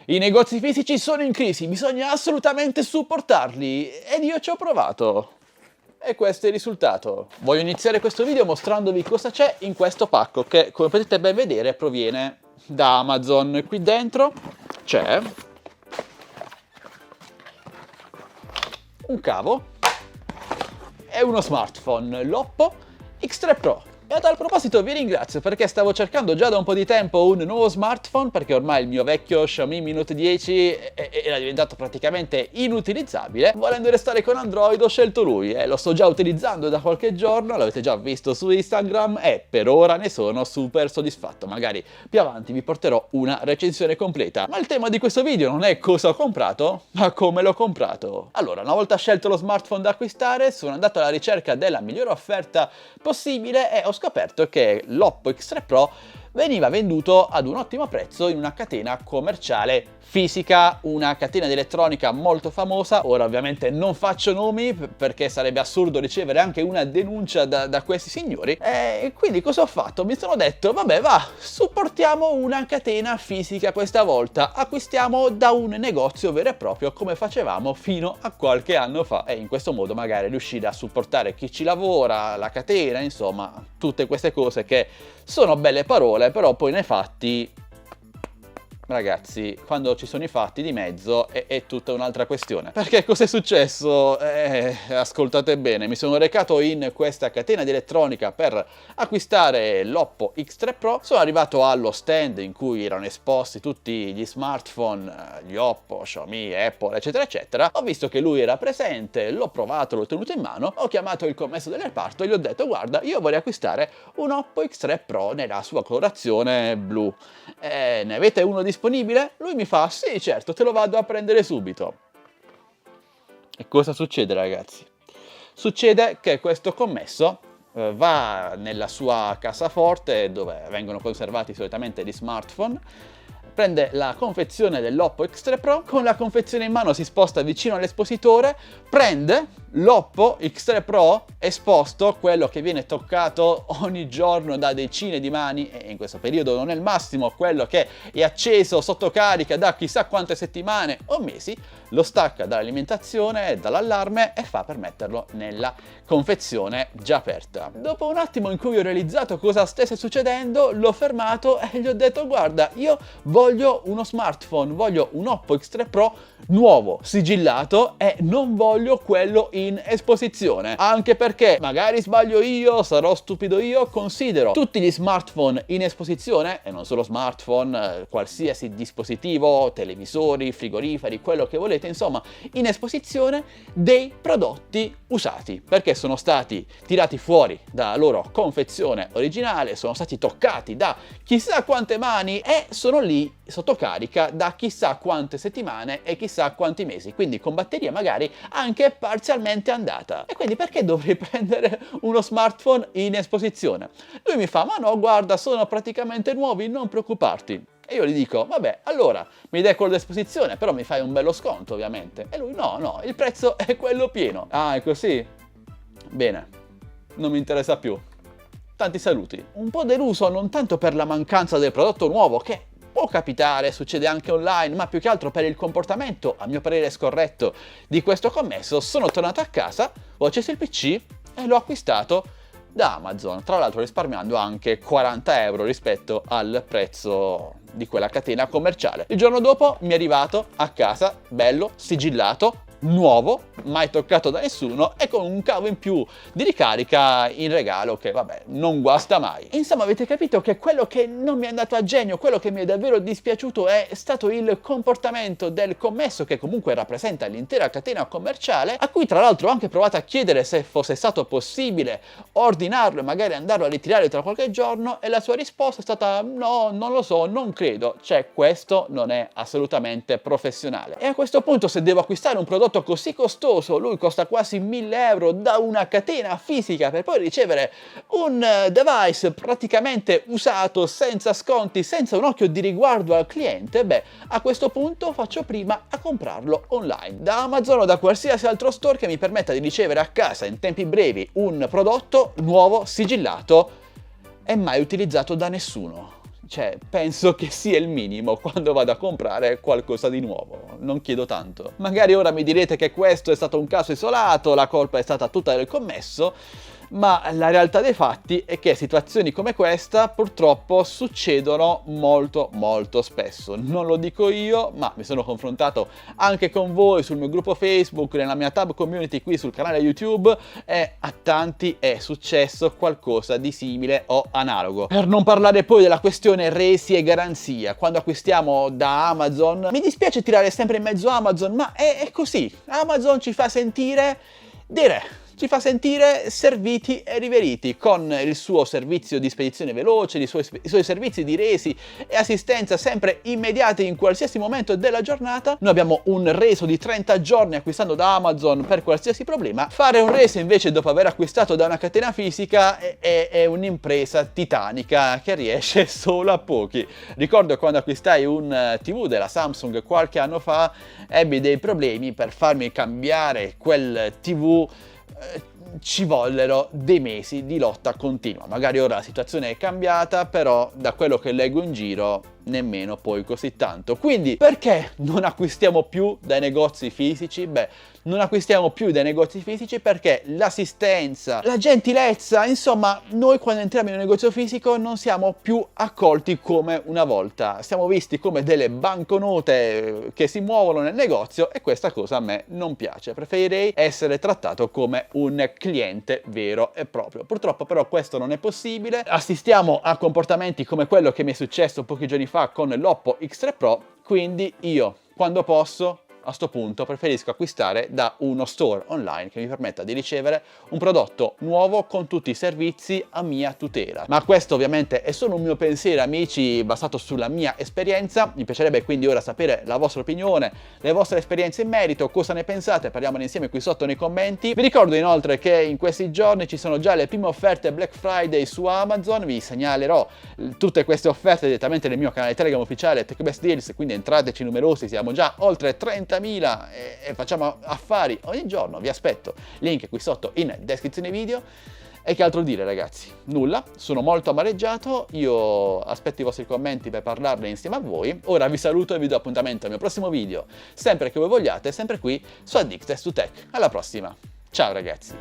I negozi fisici sono in crisi, bisogna assolutamente supportarli ed io ci ho provato. E questo è il risultato. Voglio iniziare questo video mostrandovi cosa c'è in questo pacco che, come potete ben vedere, proviene da Amazon. Qui dentro c'è un cavo e uno smartphone, l'Oppo X3 Pro. E a tal proposito vi ringrazio perché stavo cercando già da un po' di tempo un nuovo smartphone, perché ormai il mio vecchio Xiaomi Mi Note 10 era diventato praticamente inutilizzabile. Volendo restare con Android ho scelto lui e lo sto già utilizzando da qualche giorno, l'avete già visto su Instagram e per ora ne sono super soddisfatto. Magari più avanti vi porterò una recensione completa. Ma il tema di questo video non è cosa ho comprato, ma come l'ho comprato. Allora, una volta scelto lo smartphone da acquistare, sono andato alla ricerca della migliore offerta possibile e ho scoperto che l'Oppo X3 Pro veniva venduto ad un ottimo prezzo in una catena commerciale fisica, una catena di elettronica molto famosa. Ora ovviamente non faccio nomi perché sarebbe assurdo ricevere anche una denuncia da questi signori, e quindi cosa ho fatto? Mi sono detto vabbè, va, supportiamo una catena fisica questa volta, acquistiamo da un negozio vero e proprio come facevamo fino a qualche anno fa, e in questo modo magari riuscire a supportare chi ci lavora, la catena, insomma tutte queste cose che sono belle parole, però poi nei fatti, ragazzi, quando ci sono i fatti di mezzo è tutta un'altra questione. Perché cos'è successo? Ascoltate bene, mi sono recato in questa catena di elettronica per acquistare l'Oppo X3 Pro, sono arrivato allo stand in cui erano esposti tutti gli smartphone, gli Oppo, Xiaomi, Apple, eccetera eccetera. Ho visto che lui era presente, l'ho provato, l'ho tenuto in mano, ho chiamato il commesso del reparto e gli ho detto guarda, io vorrei acquistare un Oppo X3 Pro nella sua colorazione blu. Ne avete uno disponibile? Lui mi fa sì, certo, te lo vado a prendere subito. E cosa succede, ragazzi? Succede che questo commesso va nella sua cassaforte dove vengono conservati solitamente gli smartphone, prende la confezione dell'Oppo X3 Pro, con la confezione in mano si sposta vicino all'espositore, prende l'Oppo X3 Pro esposto, quello che viene toccato ogni giorno da decine di mani, e in questo periodo non è il massimo, quello che è acceso sotto carica da chissà quante settimane o mesi, lo stacca dall'alimentazione e dall'allarme e fa per metterlo nella confezione già aperta. Dopo un attimo in cui ho realizzato cosa stesse succedendo, l'ho fermato e gli ho detto guarda, io voglio uno smartphone, voglio un Oppo X3 Pro nuovo, sigillato, e non voglio quello in esposizione, anche perché magari sbaglio io, sarò stupido io, considero tutti gli smartphone in esposizione, e non solo smartphone, qualsiasi dispositivo, televisori, frigoriferi, quello che volete, insomma, in esposizione dei prodotti usati, perché sono stati tirati fuori dalla loro confezione originale, sono stati toccati da chissà quante mani e sono lì sotto carica da chissà quante settimane e chissà quanti mesi, quindi con batteria magari anche parzialmente andata. E quindi perché dovrei prendere uno smartphone in esposizione? Lui mi fa ma no, guarda, sono praticamente nuovi, non preoccuparti. E io gli dico, vabbè, allora mi dai quello d'esposizione, però mi fai un bello sconto ovviamente. E lui, no, il prezzo è quello pieno. Ah, è così? Bene, non mi interessa più. Tanti saluti. Un po' deluso non tanto per la mancanza del prodotto nuovo, che può capitare, succede anche online, ma più che altro per il comportamento, a mio parere scorretto, di questo commesso. Sono tornato a casa, ho acceso il PC e l'ho acquistato da Amazon, tra l'altro risparmiando anche 40 euro rispetto al prezzo di quella catena commerciale. Il giorno dopo mi è arrivato a casa, bello, sigillato, nuovo, mai toccato da nessuno, e con un cavo in più di ricarica in regalo che vabbè non guasta mai. Insomma, avete capito che quello che non mi è andato a genio, quello che mi è davvero dispiaciuto è stato il comportamento del commesso, che comunque rappresenta l'intera catena commerciale, a cui tra l'altro ho anche provato a chiedere se fosse stato possibile ordinarlo e magari andarlo a ritirare tra qualche giorno, e la sua risposta è stata no, non lo so, non credo, cioè questo non è assolutamente professionale. E a questo punto, se devo acquistare un prodotto così costoso, lui costa quasi 1000 euro da una catena fisica, per poi ricevere un device praticamente usato, senza sconti, senza un occhio di riguardo al cliente, beh, a questo punto faccio prima a comprarlo online, da Amazon o da qualsiasi altro store che mi permetta di ricevere a casa in tempi brevi un prodotto nuovo, sigillato e mai utilizzato da nessuno. cioè, penso che sia il minimo quando vado a comprare qualcosa di nuovo, non chiedo tanto. Magari ora mi direte che questo è stato un caso isolato, la colpa è stata tutta del commesso, ma la realtà dei fatti è che situazioni come questa purtroppo succedono molto molto spesso. Non lo dico io, ma mi sono confrontato anche con voi sul mio gruppo Facebook, nella mia tab community qui sul canale YouTube, e a tanti è successo qualcosa di simile o analogo. Per non parlare poi della questione resi e garanzia. Quando acquistiamo da Amazon, mi dispiace tirare sempre in mezzo Amazon, ma è così. Amazon ci fa sentire serviti e riveriti con il suo servizio di spedizione veloce, i suoi servizi di resi e assistenza sempre immediati in qualsiasi momento della giornata. Noi abbiamo un reso di 30 giorni acquistando da Amazon per qualsiasi problema. Fare un reso invece dopo aver acquistato da una catena fisica è un'impresa titanica che riesce solo a pochi. Ricordo quando acquistai un TV della Samsung qualche anno fa, ebbi dei problemi per farmi cambiare quel TV. Ci vollero dei mesi di lotta continua. Magari ora la situazione è cambiata, però da quello che leggo in giro nemmeno poi così tanto. Quindi perché non acquistiamo più dai negozi fisici? Beh, non acquistiamo più dai negozi fisici perché l'assistenza, la gentilezza, insomma, noi quando entriamo in un negozio fisico non siamo più accolti come una volta. Siamo visti come delle banconote che si muovono nel negozio e questa cosa a me non piace. Preferirei essere trattato come un cliente vero e proprio. Purtroppo però questo non è possibile. Assistiamo a comportamenti come quello che mi è successo pochi giorni fa con l'Oppo X3 Pro, quindi io, quando posso, a sto punto preferisco acquistare da uno store online che mi permetta di ricevere un prodotto nuovo con tutti i servizi a mia tutela. Ma questo ovviamente è solo un mio pensiero, amici, basato sulla mia esperienza. Mi piacerebbe quindi ora sapere la vostra opinione, le vostre esperienze in merito, cosa ne pensate, parliamone insieme qui sotto nei commenti. Vi ricordo inoltre che in questi giorni ci sono già le prime offerte Black Friday su Amazon, vi segnalerò tutte queste offerte direttamente nel mio canale Telegram ufficiale TechBest Deals, quindi entrateci numerosi, siamo già oltre 30.000 e facciamo affari ogni giorno. Vi aspetto, link qui sotto in descrizione video. E che altro dire, ragazzi? Nulla, sono molto amareggiato, io aspetto i vostri commenti per parlarne insieme a voi. Ora vi saluto e vi do appuntamento al mio prossimo video, sempre che voi vogliate, sempre qui su Addicted to Tech. Alla prossima, ciao ragazzi!